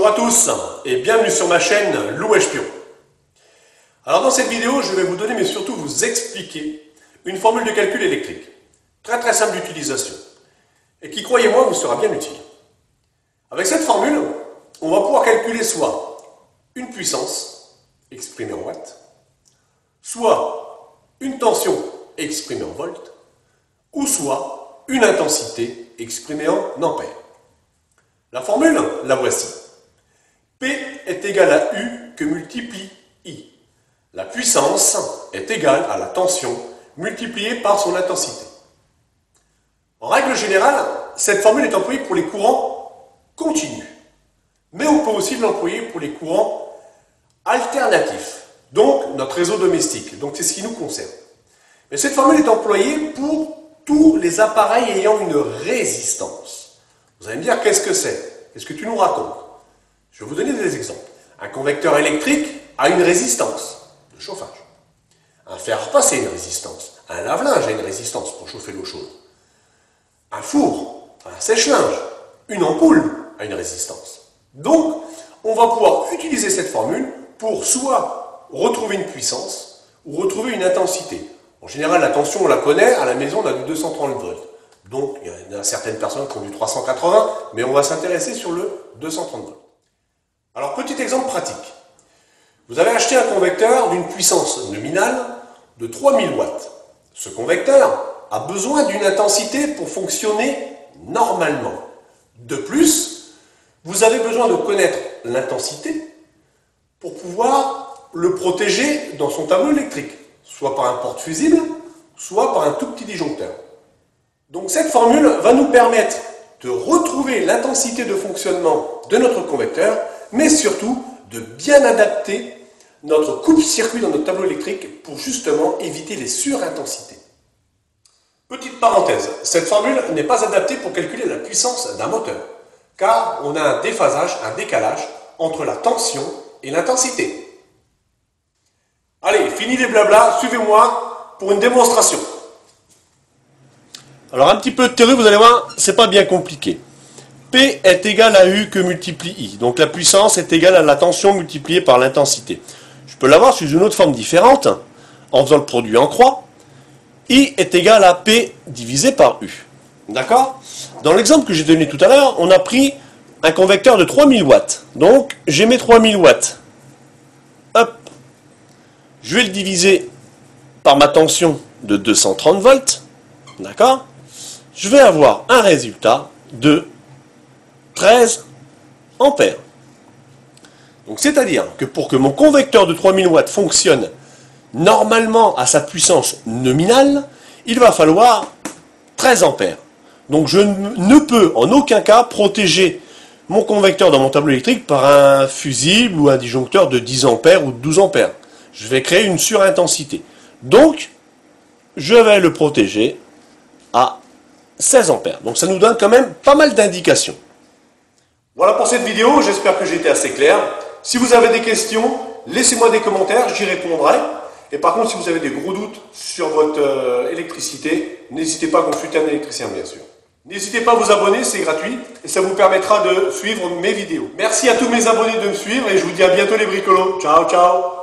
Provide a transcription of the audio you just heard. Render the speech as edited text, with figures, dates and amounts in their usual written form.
Bonjour à tous et bienvenue sur ma chaîne Louège Pion. Alors dans cette vidéo, je vais vous donner mais surtout vous expliquer une formule de calcul électrique très simple d'utilisation et qui, croyez-moi, vous sera bien utile. Avec cette formule, on va pouvoir calculer soit une puissance exprimée en watts, soit une tension exprimée en volts, ou soit une intensité exprimée en ampères. La formule, la voici. P est égal à U que multiplie I. La puissance est égale à la tension multipliée par son intensité. En règle générale, cette formule est employée pour les courants continus. Mais on peut aussi l'employer pour les courants alternatifs, donc notre réseau domestique. Donc c'est ce qui nous concerne. Mais cette formule est employée pour tous les appareils ayant une résistance. Vous allez me dire, qu'est-ce que c'est? Qu'est-ce que tu nous racontes? Je vais vous donner des exemples. Un convecteur électrique a une résistance de chauffage. Un fer à repasser a une résistance. Un lave-linge a une résistance pour chauffer l'eau chaude. Un four, un sèche-linge, une ampoule a une résistance. Donc, on va pouvoir utiliser cette formule pour soit retrouver une puissance ou retrouver une intensité. En général, la tension, on la connaît. À la maison, on a du 230 volts. Donc, il y a certaines personnes qui ont du 380, mais on va s'intéresser sur le 230 volts. Alors, petit exemple pratique. Vous avez acheté un convecteur d'une puissance nominale de 3000 watts. Ce convecteur a besoin d'une intensité pour fonctionner normalement. De plus, vous avez besoin de connaître l'intensité pour pouvoir le protéger dans son tableau électrique, soit par un porte-fusible, soit par un tout petit disjoncteur. Donc cette formule va nous permettre de retrouver l'intensité de fonctionnement de notre convecteur, mais surtout de bien adapter notre coupe-circuit dans notre tableau électrique pour justement éviter les surintensités. Petite parenthèse, cette formule n'est pas adaptée pour calculer la puissance d'un moteur, car on a un déphasage, un décalage entre la tension et l'intensité. Allez, fini les blablas, suivez-moi pour une démonstration. Alors un petit peu de théorie, vous allez voir, c'est pas bien compliqué. P est égal à U que multiplie I. Donc la puissance est égale à la tension multipliée par l'intensité. Je peux l'avoir sous une autre forme différente, en faisant le produit en croix. I est égal à P divisé par U. D'accord? Dans l'exemple que j'ai donné tout à l'heure, on a pris un convecteur de 3000 watts. Donc j'ai mes 3000 watts. Hop. Je vais le diviser par ma tension de 230 volts. D'accord? Je vais avoir un résultat de 13 ampères. Donc c'est-à-dire que pour que mon convecteur de 3000 watts fonctionne normalement à sa puissance nominale, il va falloir 13 ampères. Donc je ne peux en aucun cas protéger mon convecteur dans mon tableau électrique par un fusible ou un disjoncteur de 10 ampères ou de 12 ampères. Je vais créer une surintensité. Donc, je vais le protéger à 16 ampères. Donc ça nous donne quand même pas mal d'indications. Voilà pour cette vidéo, j'espère que j'ai été assez clair. Si vous avez des questions, laissez-moi des commentaires, j'y répondrai. Et par contre, si vous avez des gros doutes sur votre électricité, n'hésitez pas à consulter un électricien, bien sûr. N'hésitez pas à vous abonner, c'est gratuit, et ça vous permettra de suivre mes vidéos. Merci à tous mes abonnés de me suivre, et je vous dis à bientôt les bricolos. Ciao, ciao!